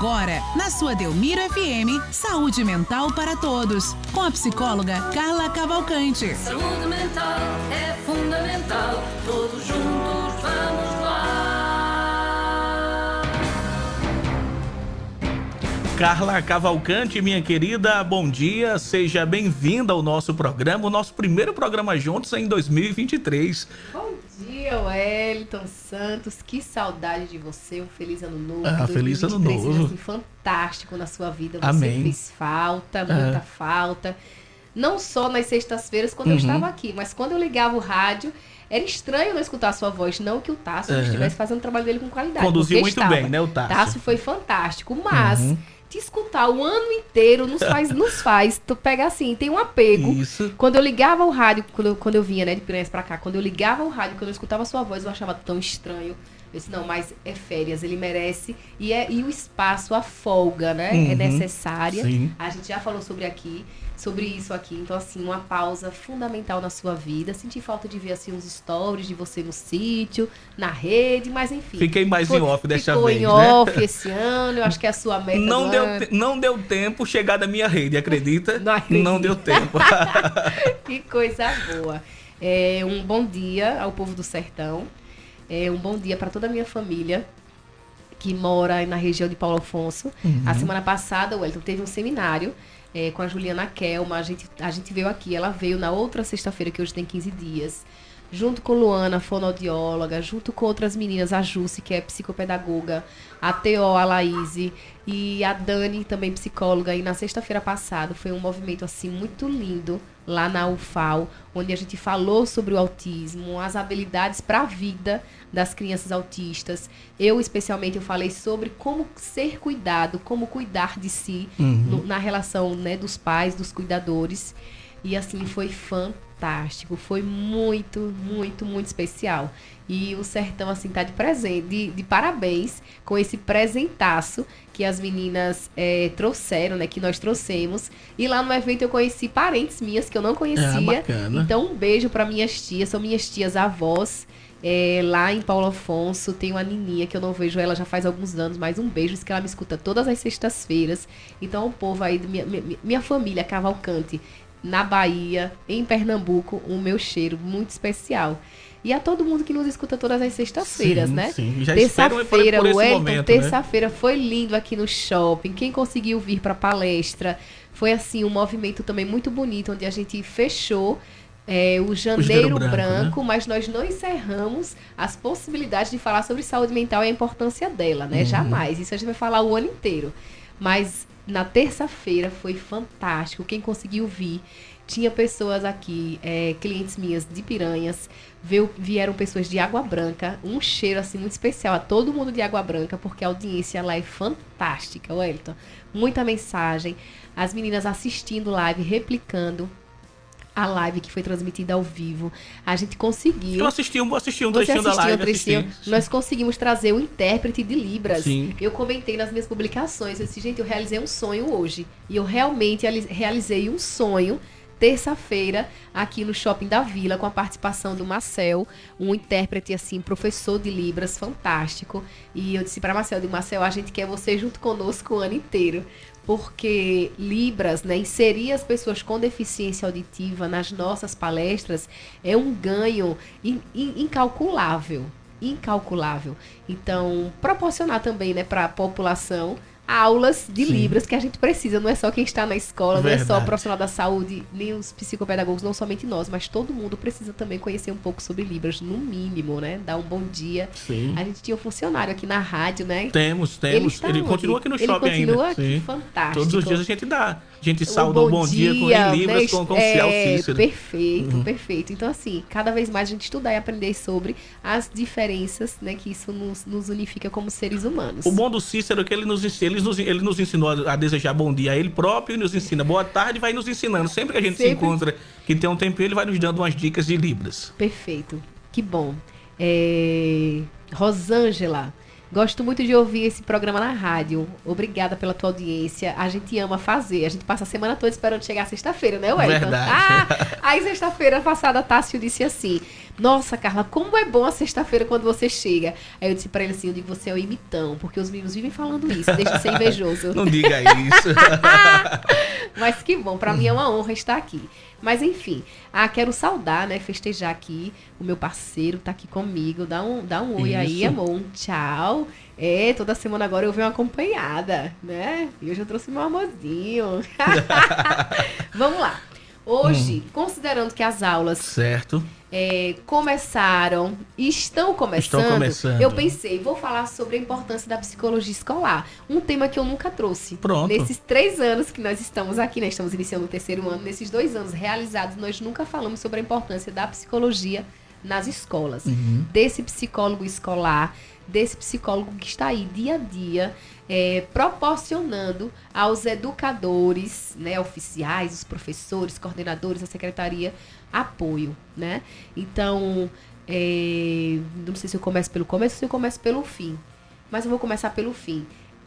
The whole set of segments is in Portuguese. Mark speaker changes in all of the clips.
Speaker 1: Agora, na sua Delmiro FM, Saúde Mental para Todos, com a psicóloga Carla Cavalcante.
Speaker 2: Saúde mental é fundamental, todos juntos vamos lá.
Speaker 3: Carla Cavalcante, minha querida, bom dia, seja bem-vinda ao nosso programa, o nosso primeiro programa juntos em 2023.
Speaker 4: Bom dia, Wellington Santos, que saudade de você, um feliz ano novo.
Speaker 3: Feliz ano novo.
Speaker 4: Assim, fantástico na sua vida, você
Speaker 3: Amém.
Speaker 4: fez falta, muita falta. Não só nas sextas-feiras, quando eu estava aqui, mas quando eu ligava o rádio, era estranho não escutar a sua voz, não que o Tássio estivesse fazendo o trabalho dele com qualidade.
Speaker 3: Conduziu muito bem, né, o Tássio?
Speaker 4: Tássio foi fantástico, mas te escutar o ano inteiro nos faz, tu pega assim, tem um apego.
Speaker 3: Isso.
Speaker 4: Quando eu ligava o rádio, quando eu vinha, né, de Piranhas pra cá, quando eu ligava o rádio, quando eu escutava a sua voz, eu achava tão estranho. Eu disse, não, mas é férias, ele merece. E o espaço, a folga, né, é necessária.
Speaker 3: Sim.
Speaker 4: A gente já falou sobre isso aqui. Então, assim, uma pausa fundamental na sua vida. Senti falta de ver, assim, uns stories de você no sítio, na rede, mas enfim.
Speaker 3: Fiquei mais em off dessa
Speaker 4: vez,
Speaker 3: né?
Speaker 4: Ficou em off esse ano, eu acho que é a sua meta
Speaker 3: Não deu tempo chegar da minha rede, acredita?
Speaker 4: Não acredito.
Speaker 3: Não deu tempo.
Speaker 4: Que coisa boa. Um bom dia ao povo do sertão. Um bom dia para toda a minha família que mora na região de Paulo Afonso. A semana passada, o Wellington teve um seminário com a Juliana Kelma. A gente veio aqui, ela veio na outra sexta-feira, que hoje tem 15 dias, junto com Luana, fonoaudióloga, junto com outras meninas, a Jussi, que é psicopedagoga, a Teó, a Laíse e a Dani, também psicóloga. E na sexta-feira passada foi um movimento assim muito lindo lá na UFAL, onde a gente falou sobre o autismo, as habilidades para a vida das crianças autistas. Especialmente, eu falei sobre como ser cuidado, como cuidar de si na relação, né, dos pais, dos cuidadores. E assim, foi fantástico, foi muito, muito, muito especial. E o sertão, assim, tá de presente, de parabéns com esse presentaço que as meninas trouxeram, né, que nós trouxemos. E lá no evento eu conheci parentes minhas que eu não conhecia.
Speaker 3: Bacana.
Speaker 4: Então, um beijo para minhas tias, são minhas tias avós. Lá em Paulo Afonso, tem uma Nininha que eu não vejo ela já faz alguns anos, mas um beijo, diz que ela me escuta todas as sextas-feiras. Então, o povo aí, minha família Cavalcante, na Bahia, em Pernambuco, o meu cheiro muito especial. E a todo mundo que nos escuta todas as sextas-feiras, né?
Speaker 3: Sim, já
Speaker 4: terça-feira,
Speaker 3: por esse
Speaker 4: Wellington,
Speaker 3: momento,
Speaker 4: terça-feira foi lindo aqui no shopping. Quem conseguiu vir para a palestra, foi assim um movimento também muito bonito, onde a gente fechou o Janeiro Branco, né? Mas nós não encerramos as possibilidades de falar sobre saúde mental e a importância dela, né? Jamais. Isso a gente vai falar o ano inteiro. Mas na terça-feira foi fantástico. Quem conseguiu vir, tinha pessoas aqui, clientes minhas de Piranhas, vieram pessoas de Água Branca, um cheiro assim muito especial a todo mundo de Água Branca, porque a audiência lá é fantástica, Wellington. Muita mensagem, as meninas assistindo live, replicando a live que foi transmitida ao vivo. A gente conseguiu...
Speaker 3: Eu assisti um trechinho da live.
Speaker 4: Nós conseguimos trazer o intérprete de Libras.
Speaker 3: Sim.
Speaker 4: Eu comentei nas minhas publicações, eu disse, gente, eu realizei um sonho hoje. E eu realmente realizei um sonho terça-feira aqui no Shopping da Vila, com a participação do Marcel, um intérprete, assim, professor de Libras, fantástico. E eu disse para Marcel, Marcel, a gente quer você junto conosco o ano inteiro. Porque Libras, né, inserir as pessoas com deficiência auditiva nas nossas palestras é um ganho incalculável. Então, proporcionar também, né, para a população aulas de Libras que a gente precisa, não é só quem está na escola, não é só o profissional da saúde, nem os psicopedagogos, não somente nós, mas todo mundo precisa também conhecer um pouco sobre Libras, no mínimo, né? Dar um bom dia.
Speaker 3: Sim.
Speaker 4: A gente tinha um funcionário aqui na rádio, né?
Speaker 3: Temos. Ele continua aqui no shopping ainda.
Speaker 4: Ele continua aqui, fantástico.
Speaker 3: Todos os dias a gente dá. A gente sauda o bom dia com em Libras, com o Cial Cícero.
Speaker 4: Perfeito. Então, assim, cada vez mais a gente estudar e aprender sobre as diferenças, né, que isso nos unifica como seres humanos.
Speaker 3: O bom do Cícero é que ele nos ensinou a desejar bom dia a ele próprio e nos ensina boa tarde, vai nos ensinando. Sempre que a gente se encontra, que tem um tempinho, ele vai nos dando umas dicas de Libras.
Speaker 4: Perfeito. Que bom. Rosângela, gosto muito de ouvir esse programa na rádio. Obrigada pela tua audiência. A gente ama fazer. A gente passa a semana toda esperando chegar sexta-feira, né, Wellington?
Speaker 3: Verdade.
Speaker 4: Aí, sexta-feira passada, Tássio disse assim: nossa, Carla, como é bom a sexta-feira quando você chega. Aí eu disse pra ele assim, eu digo, você é o imitão, porque os meninos vivem falando isso, deixa de ser invejoso.
Speaker 3: Não diga isso.
Speaker 4: Mas que bom, pra mim é uma honra estar aqui. Mas enfim, quero saudar, né, festejar aqui, o meu parceiro tá aqui comigo, dá um oi aí,
Speaker 3: Isso.
Speaker 4: amor, um tchau. Toda semana agora eu venho acompanhada, né, e hoje eu trouxe meu amorzinho. Vamos lá. Hoje, considerando que as aulas
Speaker 3: Certo.
Speaker 4: estão começando,
Speaker 3: começando.
Speaker 4: eu pensei, vou falar sobre a importância da psicologia escolar. Um tema que eu nunca trouxe.
Speaker 3: Pronto.
Speaker 4: Nesses 3 anos que nós estamos aqui, né? Estamos iniciando o 3º ano. Nesses 2 anos realizados, nós nunca falamos sobre a importância da psicologia nas escolas. Desse psicólogo escolar, desse psicólogo que está aí dia a dia, proporcionando aos educadores, né, oficiais, os professores, coordenadores, a secretaria, apoio, né? Então, não sei se eu começo pelo começo ou se eu começo pelo fim, mas eu vou começar pelo fim.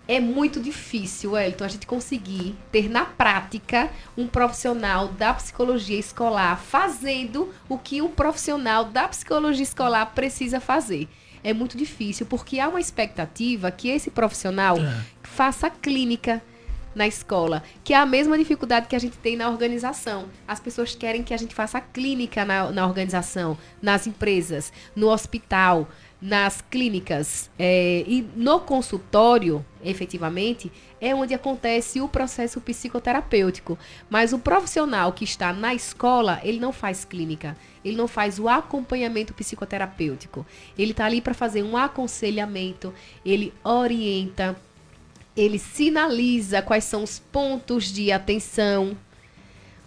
Speaker 4: É muito difícil, Wellington, a gente conseguir ter na prática um profissional da psicologia escolar fazendo o que um profissional da psicologia escolar precisa fazer. É muito difícil, porque há uma expectativa que esse profissional faça clínica na escola, que é a mesma dificuldade que a gente tem na organização. As pessoas querem que a gente faça clínica na organização, nas empresas, no hospital, nas clínicas. E no consultório, efetivamente, é onde acontece o processo psicoterapêutico. Mas o profissional que está na escola, ele não faz clínica. Ele não faz o acompanhamento psicoterapêutico. Ele está ali para fazer um aconselhamento, ele orienta, ele sinaliza quais são os pontos de atenção,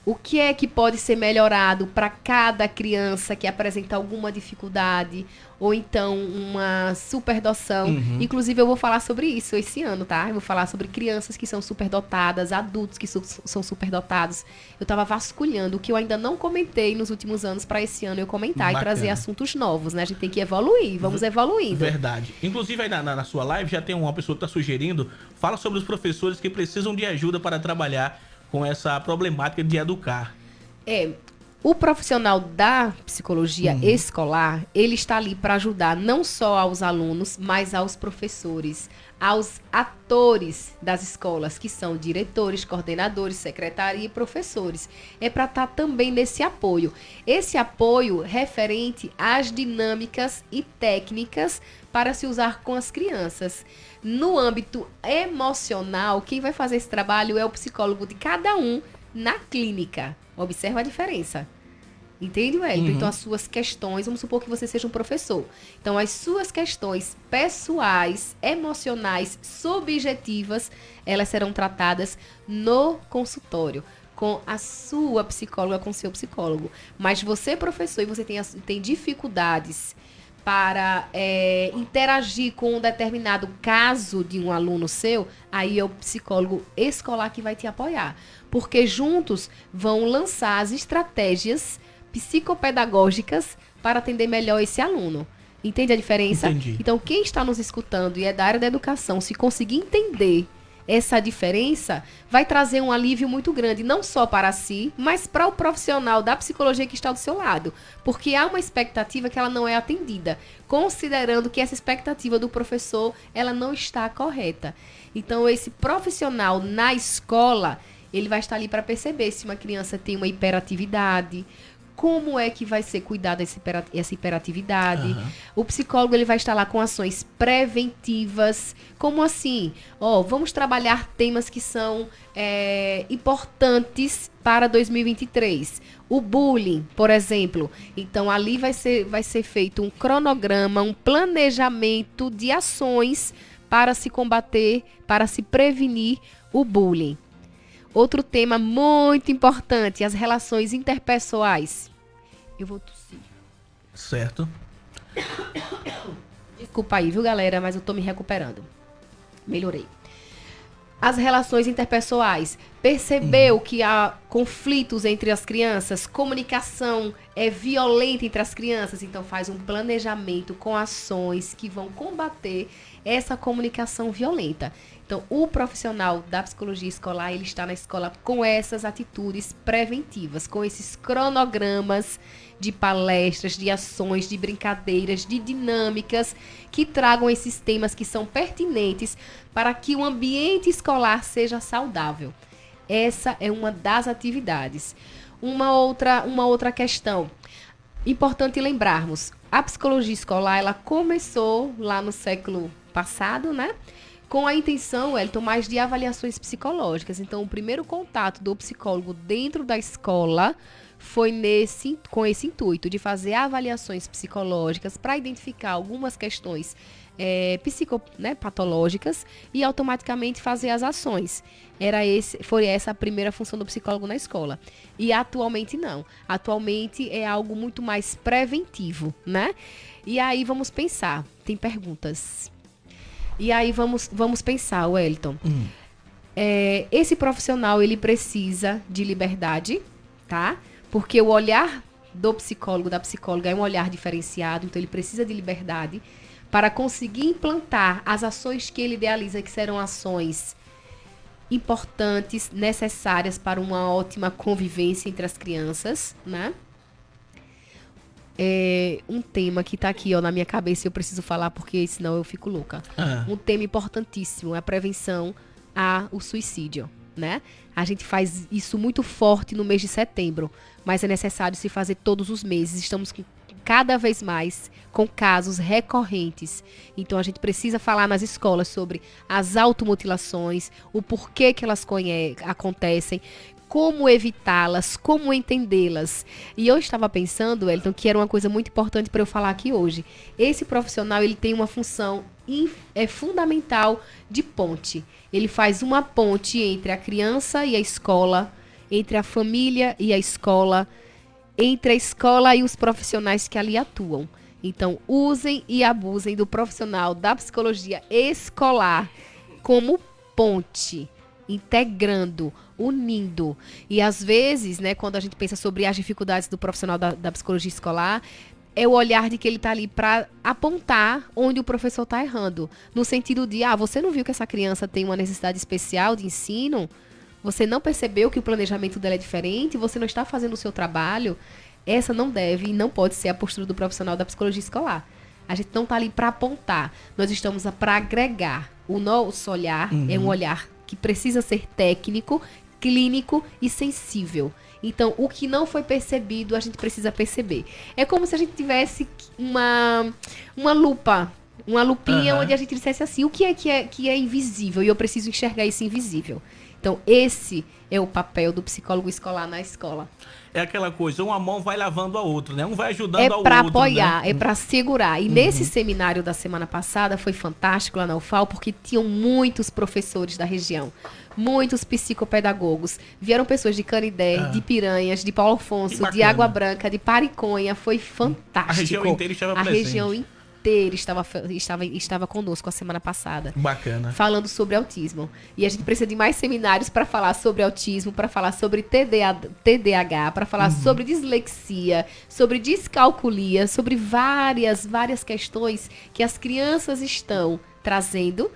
Speaker 4: o que é que pode ser melhorado para cada criança que apresenta alguma dificuldade, ou então uma superdoção. Inclusive, eu vou falar sobre isso esse ano, tá? Eu vou falar sobre crianças que são superdotadas, adultos que são superdotados. Eu estava vasculhando o que eu ainda não comentei nos últimos anos para esse ano eu comentar.
Speaker 3: Bacana.
Speaker 4: E trazer assuntos novos, né? A gente tem que evoluir, vamos evoluindo.
Speaker 3: Verdade. Inclusive, aí na sua live já tem uma pessoa que está sugerindo, fala sobre os professores que precisam de ajuda para trabalhar com essa problemática de educar.
Speaker 4: O profissional da psicologia escolar, ele está ali para ajudar não só aos alunos, mas aos professores, aos atores das escolas, que são diretores, coordenadores, secretaria e professores. É para estar também nesse apoio. Esse apoio referente às dinâmicas e técnicas para se usar com as crianças. No âmbito emocional, quem vai fazer esse trabalho é o psicólogo de cada um na clínica. Observa a diferença. Entende, Wellington? Então, as suas questões, vamos supor que você seja um professor. Então, as suas questões pessoais, emocionais, subjetivas, elas serão tratadas no consultório, com a sua psicóloga, com o seu psicólogo. Mas você, professor, e você tem dificuldades para interagir com um determinado caso de um aluno seu, aí é o psicólogo escolar que vai te apoiar. Porque juntos vão lançar as estratégias psicopedagógicas para atender melhor esse aluno. Entende a diferença?
Speaker 3: Entendi.
Speaker 4: Então, quem está nos escutando e é da área da educação, se conseguir entender essa diferença, vai trazer um alívio muito grande, não só para si, mas para o profissional da psicologia que está do seu lado. Porque há uma expectativa que ela não é atendida, considerando que essa expectativa do professor, ela não está correta. Então, esse profissional na escola, ele vai estar ali para perceber se uma criança tem uma hiperatividade, como é que vai ser cuidada essa hiperatividade. O psicólogo, ele vai estar lá com ações preventivas. Como assim? Vamos trabalhar temas que são importantes para 2023. O bullying, por exemplo. Então, ali vai ser feito um cronograma, um planejamento de ações para se combater, para se prevenir o bullying. Outro tema muito importante, as relações interpessoais. Eu vou tossir.
Speaker 3: Certo.
Speaker 4: Desculpa aí, viu, galera? Mas eu tô me recuperando. Melhorei. As relações interpessoais. Percebeu que conflitos entre as crianças, comunicação violenta entre as crianças, então faz um planejamento com ações que vão combater essa comunicação violenta. Então, o profissional da psicologia escolar, ele está na escola com essas atitudes preventivas, com esses cronogramas de palestras, de ações, de brincadeiras, de dinâmicas que tragam esses temas que são pertinentes para que o ambiente escolar seja saudável. Essa é uma das atividades. Uma outra questão. Importante lembrarmos, a psicologia escolar, ela começou lá no século passado, né? Com a intenção, Wellington, mais de avaliações psicológicas. Então, o primeiro contato do psicólogo dentro da escola foi com esse intuito de fazer avaliações psicológicas para identificar algumas questões patológicas e automaticamente fazer as ações. Foi essa a primeira função do psicólogo na escola. E atualmente não. Atualmente é algo muito mais preventivo, né? E aí vamos pensar. Tem perguntas. E aí vamos pensar, Wellington. Esse profissional, ele precisa de liberdade, tá? Porque o olhar do psicólogo, da psicóloga, é um olhar diferenciado, então ele precisa de liberdade para conseguir implantar as ações que ele idealiza, que serão ações importantes, necessárias para uma ótima convivência entre as crianças, né? Um tema que está aqui na minha cabeça e eu preciso falar porque senão eu fico louca. Um tema importantíssimo é a prevenção ao suicídio, né? A gente faz isso muito forte no mês de setembro, mas é necessário se fazer todos os meses. Estamos cada vez mais com casos recorrentes. Então a gente precisa falar nas escolas sobre as automutilações, o porquê que elas acontecem, como evitá-las, como entendê-las. E eu estava pensando, Wellington, que era uma coisa muito importante para eu falar aqui hoje. Esse profissional, ele tem uma função fundamental de ponte. Ele faz uma ponte entre a criança e a escola, entre a família e a escola, entre a escola e os profissionais que ali atuam. Então, usem e abusem do profissional da psicologia escolar como ponte, integrando, unindo. E às vezes, né, quando a gente pensa sobre as dificuldades do profissional da psicologia escolar, é o olhar de que ele está ali para apontar onde o professor está errando. No sentido de, você não viu que essa criança tem uma necessidade especial de ensino? Você não percebeu que o planejamento dela é diferente? Você não está fazendo o seu trabalho? Essa não deve e não pode ser a postura do profissional da psicologia escolar. A gente não está ali para apontar. Nós estamos para agregar. O nosso olhar é um olhar que precisa ser técnico, clínico e sensível. Então, o que não foi percebido, a gente precisa perceber. É como se a gente tivesse uma lupa, uma lupinha onde a gente dissesse assim, o que é invisível e eu preciso enxergar esse invisível. Então, esse é o papel do psicólogo escolar na escola.
Speaker 3: É aquela coisa, uma mão vai lavando a outra, né? Um vai ajudando ao outro.
Speaker 4: É para apoiar,
Speaker 3: né?
Speaker 4: É para segurar. E nesse seminário da semana passada foi fantástico lá na UFAL, porque tinham muitos professores da região, muitos psicopedagogos. Vieram pessoas de Canidé, de Piranhas, de Paulo Afonso, de Água Branca, de Pariconha. Foi fantástico.
Speaker 3: A região inteira estava presente.
Speaker 4: A região inteira estava conosco a semana passada.
Speaker 3: Bacana.
Speaker 4: Falando sobre autismo. E a gente precisa de mais seminários para falar sobre autismo, para falar sobre TDAH, para falar sobre dislexia, sobre descalculia, sobre várias questões que as crianças estão trazendo.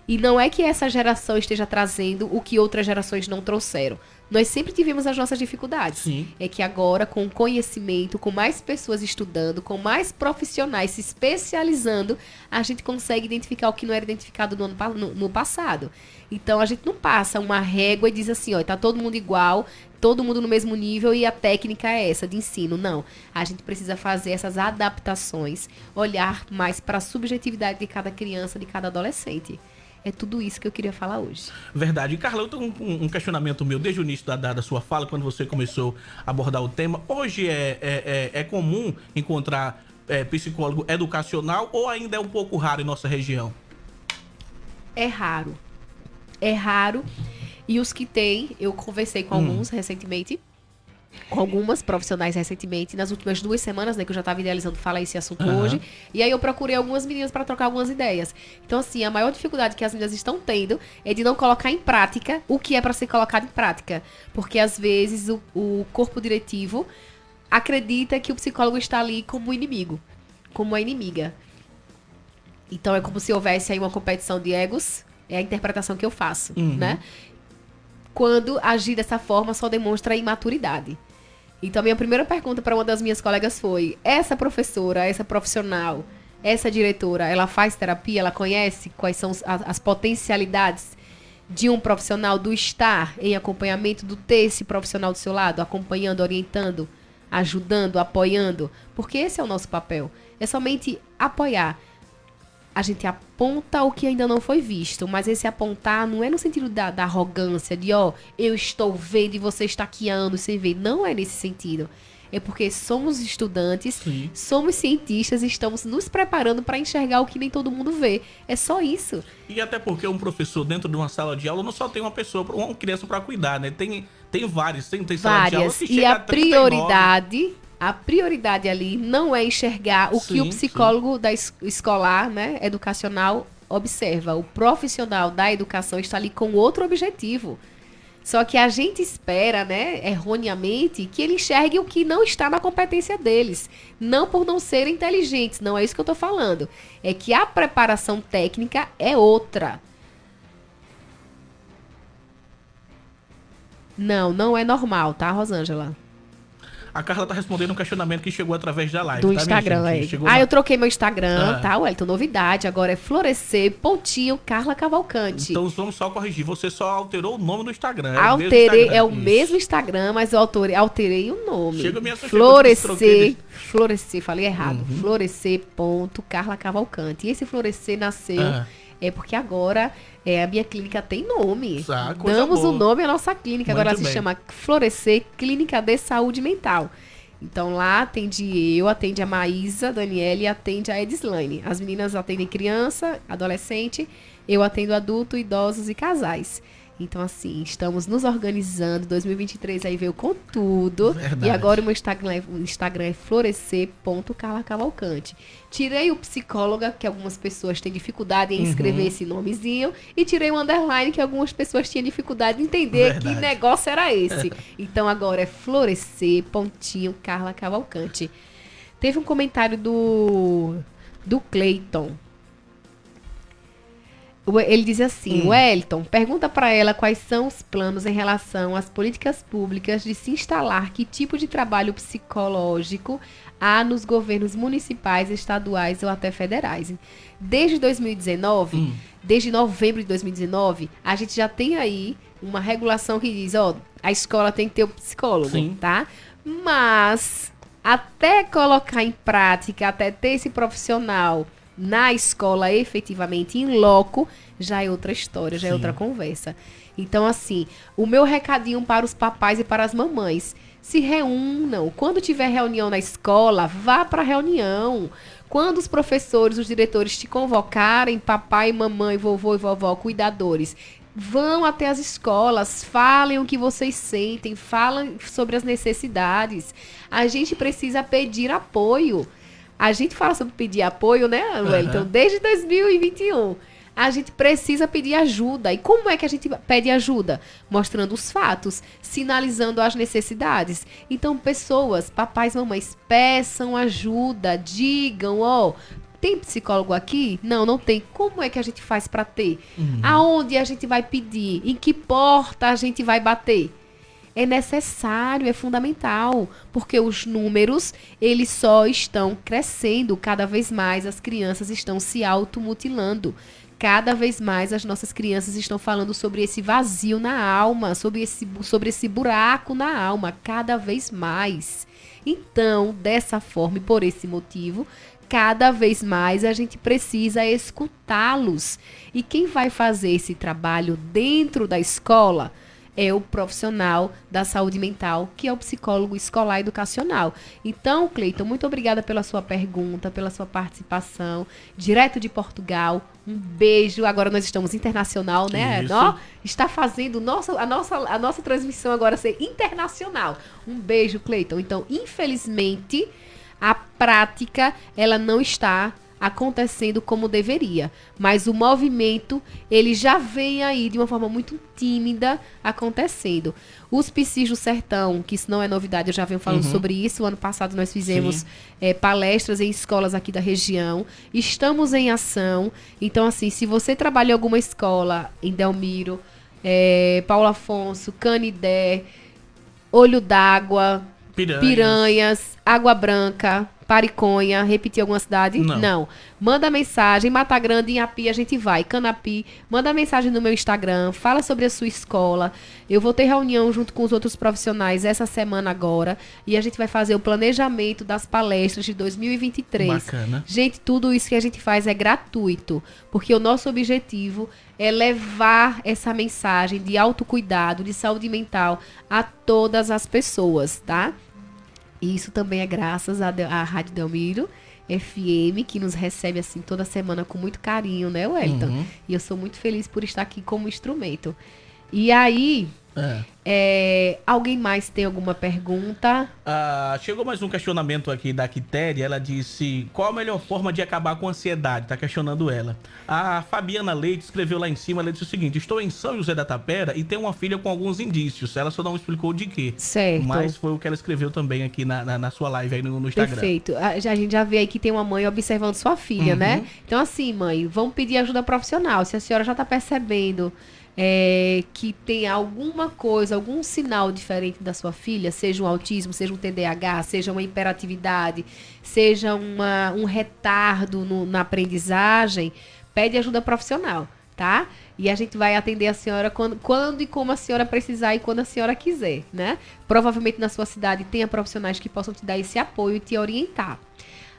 Speaker 4: E não é que essa geração esteja trazendo o que outras gerações não trouxeram. Nós sempre tivemos as nossas dificuldades.
Speaker 3: Sim.
Speaker 4: É que agora, com conhecimento, com mais pessoas estudando, com mais profissionais se especializando, a gente consegue identificar o que não era identificado no passado. Então, a gente não passa uma régua e diz assim, tá todo mundo igual, todo mundo no mesmo nível e a técnica é essa de ensino. Não. A gente precisa fazer essas adaptações, olhar mais para a subjetividade de cada criança, de cada adolescente. É tudo isso que eu queria falar hoje.
Speaker 3: Verdade. E, Carla, eu tenho um questionamento meu desde o início da sua fala, quando você começou a abordar o tema. Hoje é comum encontrar psicólogo educacional ou ainda é um pouco raro em nossa região?
Speaker 4: É raro. É raro. E os que tem, eu conversei com alguns recentemente, com algumas profissionais recentemente, nas últimas 2 semanas, né, que eu já estava idealizando falar esse assunto hoje, e aí eu procurei algumas meninas para trocar algumas ideias. Então, assim, a maior dificuldade que as meninas estão tendo é de não colocar em prática o que é para ser colocado em prática, porque às vezes o corpo diretivo acredita que o psicólogo está ali como inimigo, como a inimiga. Então, é como se houvesse aí uma competição de egos, é a interpretação que eu faço, né? Quando agir dessa forma só demonstra imaturidade. Então, a minha primeira pergunta para uma das minhas colegas foi: essa professora, essa profissional, essa diretora, ela faz terapia? Ela conhece quais são as potencialidades de um profissional, do estar em acompanhamento, do ter esse profissional do seu lado, acompanhando, orientando, ajudando, apoiando? Porque esse é o nosso papel. É somente apoiar. A gente aponta o que ainda não foi visto, mas esse apontar não é no sentido da arrogância, de eu estou vendo e você está aqui há anos sem ver. Não é nesse sentido. É porque somos estudantes, somos cientistas e estamos nos preparando para enxergar o que nem todo mundo vê. É só isso.
Speaker 3: E até porque um professor dentro de uma sala de aula não só tem uma pessoa, uma criança para cuidar, né? Tem vários, tem sala de aula que chega
Speaker 4: e a
Speaker 3: a 39.
Speaker 4: A prioridade ali não é enxergar o que o psicólogo da escolar, né, educacional, observa. O profissional da educação está ali com outro objetivo. Só que a gente espera, né, erroneamente, que ele enxergue o que não está na competência deles. Não por não serem inteligentes, não é isso que eu estou falando. É que a preparação técnica é outra. Não é normal, tá, Rosângela?
Speaker 3: A Carla tá respondendo um questionamento que chegou através da live.
Speaker 4: Do Instagram, eu troquei meu Instagram, tá, Wellington? Novidade, agora é Florescer, Carla Cavalcante.
Speaker 3: Então vamos só corrigir, você só alterou o nome do Instagram.
Speaker 4: É o mesmo Instagram, mas eu alterei o nome.
Speaker 3: Chega a minha
Speaker 4: Florescer, falei errado. Florescer.Carla Cavalcante. E esse Florescer nasceu... É porque agora a minha clínica tem nome. Damos o nome à nossa clínica. Agora ela se chama Florescer Clínica de Saúde Mental. Então lá atende a Maísa, Daniela e atende a Edislaine. As meninas atendem criança, adolescente, eu atendo adulto, idosos e casais. Então, assim, estamos nos organizando. 2023 aí veio com tudo. Verdade. E agora o meu Instagram é florescer.carlacavalcante. Tirei o psicóloga, que algumas pessoas têm dificuldade em escrever esse nomezinho. E tirei o underline, que algumas pessoas tinham dificuldade em entender que negócio era esse. Então, agora é florescer.carlacavalcante. Teve um comentário do Cleiton. Ele diz assim: Wellington, pergunta para ela quais são os planos em relação às políticas públicas de se instalar que tipo de trabalho psicológico há nos governos municipais, estaduais ou até federais. Desde 2019, desde novembro de 2019, a gente já tem aí uma regulação que diz, a escola tem que ter o psicólogo, tá? Mas até colocar em prática, até ter esse profissional na escola efetivamente, em loco, já é outra história, já é outra conversa. Então, assim, o meu recadinho para os papais e para as mamães: se reúnam. Quando tiver reunião na escola, vá para a reunião. Quando os professores, os diretores te convocarem, papai, mamãe, vovô e vovó, cuidadores, vão até as escolas, falem o que vocês sentem, falem sobre as necessidades. A gente precisa pedir apoio. A gente fala sobre pedir apoio, né, Wellington? Desde 2021. A gente precisa pedir ajuda. E como é que a gente pede ajuda? Mostrando os fatos, sinalizando as necessidades. Então, pessoas, papais, mamães, peçam ajuda, digam, tem psicólogo aqui? Não tem. Como é que a gente faz para ter? Aonde a gente vai pedir? Em que porta a gente vai bater? É necessário, é fundamental, porque os números, eles só estão crescendo. Cada vez mais as crianças estão se automutilando. Cada vez mais as nossas crianças estão falando sobre esse vazio na alma, sobre esse buraco na alma, cada vez mais. Então, dessa forma e por esse motivo, cada vez mais a gente precisa escutá-los. E quem vai fazer esse trabalho dentro da escola é o profissional da saúde mental, que é o psicólogo escolar educacional. Então, Cleiton, muito obrigada pela sua pergunta, pela sua participação, direto de Portugal. Um beijo. Agora nós estamos internacional, né? Ó, está fazendo a nossa transmissão agora ser internacional. Um beijo, Cleiton. Então, infelizmente, a prática, ela não está acontecendo como deveria. Mas o movimento, ele já vem aí de uma forma muito tímida acontecendo. Os PSIs do Sertão, que isso não é novidade, eu já venho falando sobre isso. O ano passado nós fizemos palestras em escolas aqui da região. Estamos em ação. Então, assim, se você trabalha em alguma escola em Delmiro, Paulo Afonso, Canidé, Olho d'Água, Piranhas, Água Branca, Pariconha, repetir alguma cidade? Não. Manda mensagem, Mata Grande, Inhapi, a gente vai. Canapi, manda mensagem no meu Instagram, fala sobre a sua escola. Eu vou ter reunião junto com os outros profissionais essa semana agora e a gente vai fazer o planejamento das palestras de 2023.
Speaker 3: Bacana.
Speaker 4: Gente, tudo isso que a gente faz é gratuito, porque o nosso objetivo é levar essa mensagem de autocuidado, de saúde mental a todas as pessoas, tá? E isso também é graças à Rádio Delmiro FM, que nos recebe assim toda semana com muito carinho, né, Wellington? E eu sou muito feliz por estar aqui como instrumento. E aí, alguém mais tem alguma pergunta?
Speaker 3: Chegou mais um questionamento aqui da Quitéria. Ela disse: qual a melhor forma de acabar com a ansiedade? Tá questionando ela. A Fabiana Leite escreveu lá em cima. Ela disse o seguinte: estou em São José da Tapera e tenho uma filha com alguns indícios. Ela só não explicou de quê.
Speaker 4: Certo.
Speaker 3: Mas foi o que ela escreveu também aqui na sua live aí no Instagram.
Speaker 4: Perfeito. A gente já vê aí que tem uma mãe observando sua filha, né? Então, assim, mãe, vamos pedir ajuda profissional. Se a senhora já tá percebendo que tem alguma coisa, algum sinal diferente da sua filha, seja um autismo, seja um TDAH, seja uma hiperatividade, seja um retardo na aprendizagem, pede ajuda profissional, tá? E a gente vai atender a senhora quando e como a senhora precisar e quando a senhora quiser, né? Provavelmente na sua cidade tenha profissionais que possam te dar esse apoio e te orientar.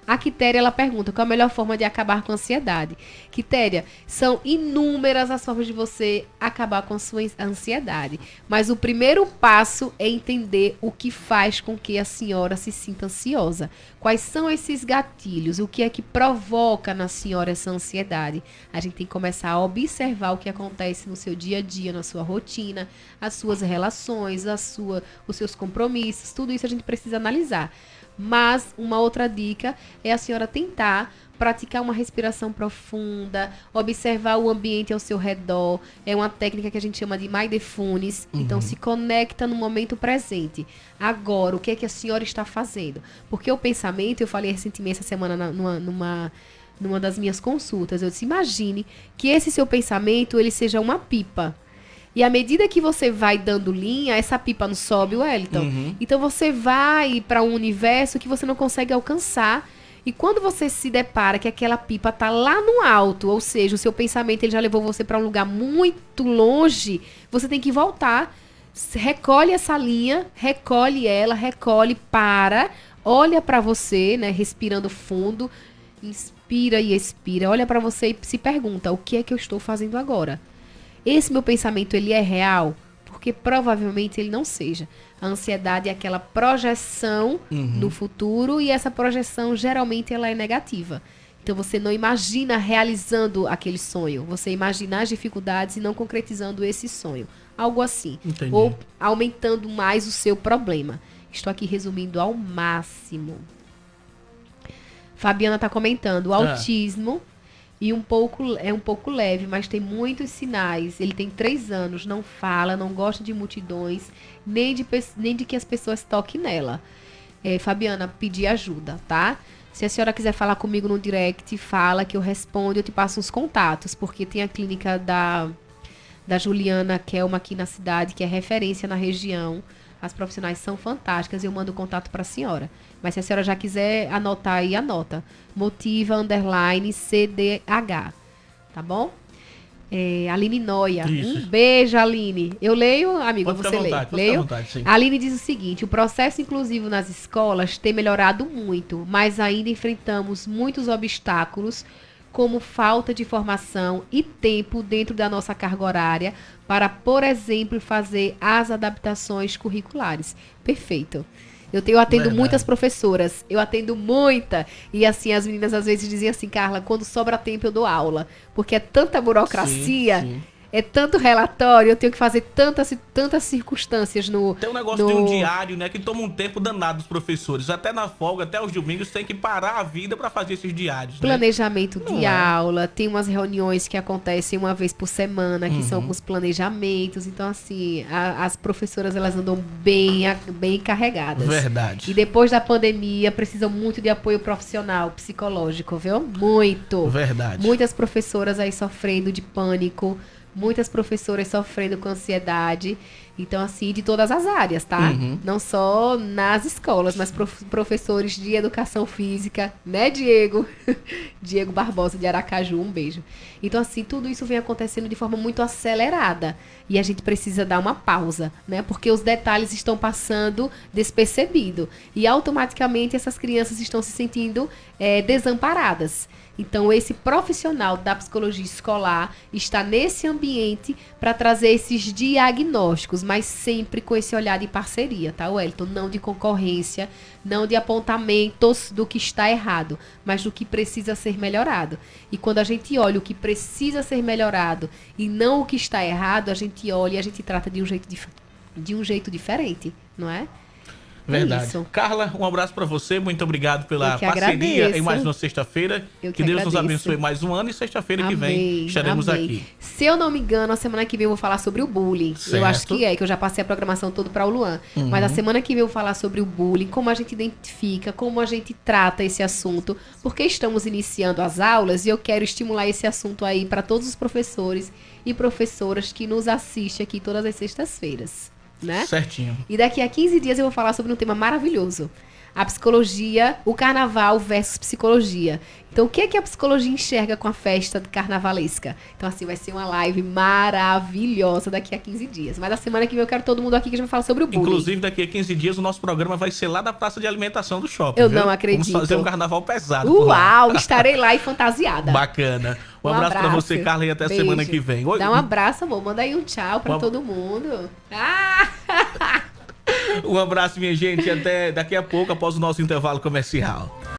Speaker 4: A Quitéria, ela pergunta qual a melhor forma de acabar com a ansiedade. Quitéria, são inúmeras as formas de você acabar com a sua ansiedade. Mas o primeiro passo é entender o que faz com que a senhora se sinta ansiosa. Quais são esses gatilhos? O que é que provoca na senhora essa ansiedade? A gente tem que começar a observar o que acontece no seu dia a dia, na sua rotina, as suas relações, os seus compromissos. Tudo isso a gente precisa analisar. Mas uma outra dica é a senhora tentar praticar uma respiração profunda, observar o ambiente ao seu redor. É uma técnica que a gente chama de mindfulness. Então, se conecta no momento presente. Agora, o que é que a senhora está fazendo? Porque o pensamento, eu falei recentemente essa semana numa das minhas consultas, eu disse, imagine que esse seu pensamento, ele seja uma pipa. E à medida que você vai dando linha, essa pipa não sobe, Wellington. Então você vai para um universo que você não consegue alcançar. E quando você se depara que aquela pipa está lá no alto, ou seja, o seu pensamento ele já levou você para um lugar muito longe, você tem que voltar. Recolhe essa linha, recolhe ela, olha para você, né, respirando fundo, inspira e expira, olha para você e se pergunta, o que é que eu estou fazendo agora? Esse meu pensamento, ele é real? Porque provavelmente ele não seja. A ansiedade é aquela projeção do futuro e essa projeção, geralmente, ela é negativa. Então, você não imagina realizando aquele sonho. Você imagina as dificuldades e não concretizando esse sonho. Algo assim.
Speaker 3: Entendi.
Speaker 4: Ou aumentando mais o seu problema. Estou aqui resumindo ao máximo. Fabiana está comentando. O autismo... E é um pouco leve, mas tem muitos sinais. Ele tem 3 anos, não fala, não gosta de multidões, nem de que as pessoas toquem nela. Fabiana, pedir ajuda, tá? Se a senhora quiser falar comigo no direct, fala que eu respondo, eu te passo uns contatos, porque tem a clínica da Juliana Kelma aqui na cidade, que é referência na região. As profissionais são fantásticas e eu mando o contato para a senhora. Mas se a senhora já quiser anotar aí, anota. Motiva_CDH. Tá bom? Aline Noia.
Speaker 3: Isso.
Speaker 4: Um beijo, Aline. Eu leio, amigo,
Speaker 3: Pode
Speaker 4: você lê. Leio?
Speaker 3: Vontade, sim.
Speaker 4: A Aline diz o seguinte: o processo inclusivo nas escolas tem melhorado muito, mas ainda enfrentamos muitos obstáculos como falta de formação e tempo dentro da nossa carga horária para, por exemplo, fazer as adaptações curriculares. Perfeito. Eu atendo
Speaker 3: Verdade.
Speaker 4: muitas professoras, eu atendo muita. E assim, as meninas às vezes dizem assim, Carla, quando sobra tempo eu dou aula. Porque é tanta burocracia,
Speaker 3: Sim.
Speaker 4: é tanto relatório, eu tenho que fazer tantas circunstâncias no...
Speaker 3: Tem um negócio de um diário, né, que toma um tempo danado dos professores. Até na folga, até os domingos, tem que parar a vida para fazer esses diários, né?
Speaker 4: Planejamento
Speaker 3: Não
Speaker 4: de
Speaker 3: é.
Speaker 4: aula, tem umas reuniões que acontecem uma vez por semana, que são
Speaker 3: Uhum.
Speaker 4: com os planejamentos. Então, assim, as professoras, elas andam bem carregadas.
Speaker 3: Verdade.
Speaker 4: E depois da pandemia, precisam muito de apoio profissional, psicológico, viu? Muito.
Speaker 3: Verdade.
Speaker 4: Muitas professoras aí sofrendo de pânico, muitas professoras sofrendo com ansiedade. Então, assim, de todas as áreas, tá?
Speaker 3: Uhum.
Speaker 4: Não só nas escolas, mas professores de educação física, né, Diego? Diego Barbosa de Aracaju, um beijo. Então, assim, tudo isso vem acontecendo de forma muito acelerada. E a gente precisa dar uma pausa, né? Porque os detalhes estão passando despercebido. E automaticamente essas crianças estão se sentindo desamparadas. Então, esse profissional da psicologia escolar está nesse ambiente para trazer esses diagnósticos, mas sempre com esse olhar de parceria, tá, Wellington? Não de concorrência, não de apontamentos do que está errado, mas do que precisa ser melhorado. E quando a gente olha o que precisa ser melhorado e não o que está errado, a gente olha e a gente trata de um jeito diferente, não é?
Speaker 3: Verdade.
Speaker 4: Isso.
Speaker 3: Carla, um abraço pra você. Muito obrigado pela
Speaker 4: Eu que
Speaker 3: parceria
Speaker 4: agradeço.
Speaker 3: em mais uma sexta-feira.
Speaker 4: Eu
Speaker 3: Que
Speaker 4: que
Speaker 3: Deus nos
Speaker 4: agradeço.
Speaker 3: abençoe mais um ano e sexta-feira que vem
Speaker 4: Amém,
Speaker 3: estaremos
Speaker 4: amém.
Speaker 3: aqui.
Speaker 4: Se eu não me engano, a semana que vem eu vou falar sobre o bullying. Eu acho
Speaker 3: Certo.
Speaker 4: que eu já passei a programação toda para o Luan. Mas a semana que vem eu vou falar sobre o bullying, como a gente identifica, como a gente trata esse assunto, porque estamos iniciando as aulas e eu quero estimular esse assunto aí para todos os professores e professoras que nos assistem aqui todas as sextas-feiras, né?
Speaker 3: Certinho.
Speaker 4: E daqui a 15 dias eu vou falar sobre um tema maravilhoso. A psicologia, o carnaval versus psicologia. Então, o que é que a psicologia enxerga com a festa carnavalesca? Então, assim, vai ser uma live maravilhosa daqui a 15 dias. Mas a semana que vem eu quero todo mundo aqui que a gente vai falar sobre o bullying.
Speaker 3: Inclusive, daqui a 15 dias, o nosso programa vai ser lá da praça de alimentação do shopping.
Speaker 4: Eu
Speaker 3: viu?
Speaker 4: não acredito.
Speaker 3: Vamos fazer um carnaval pesado por lá.
Speaker 4: Uau, estarei lá e fantasiada.
Speaker 3: Bacana. Um abraço pra você, Carla, e até
Speaker 4: Beijo.
Speaker 3: semana que vem. Oi.
Speaker 4: Dá um abraço, amor. Manda aí um tchau pra todo mundo. Ah!
Speaker 3: Um abraço, minha gente. Até daqui a pouco, após o nosso intervalo comercial.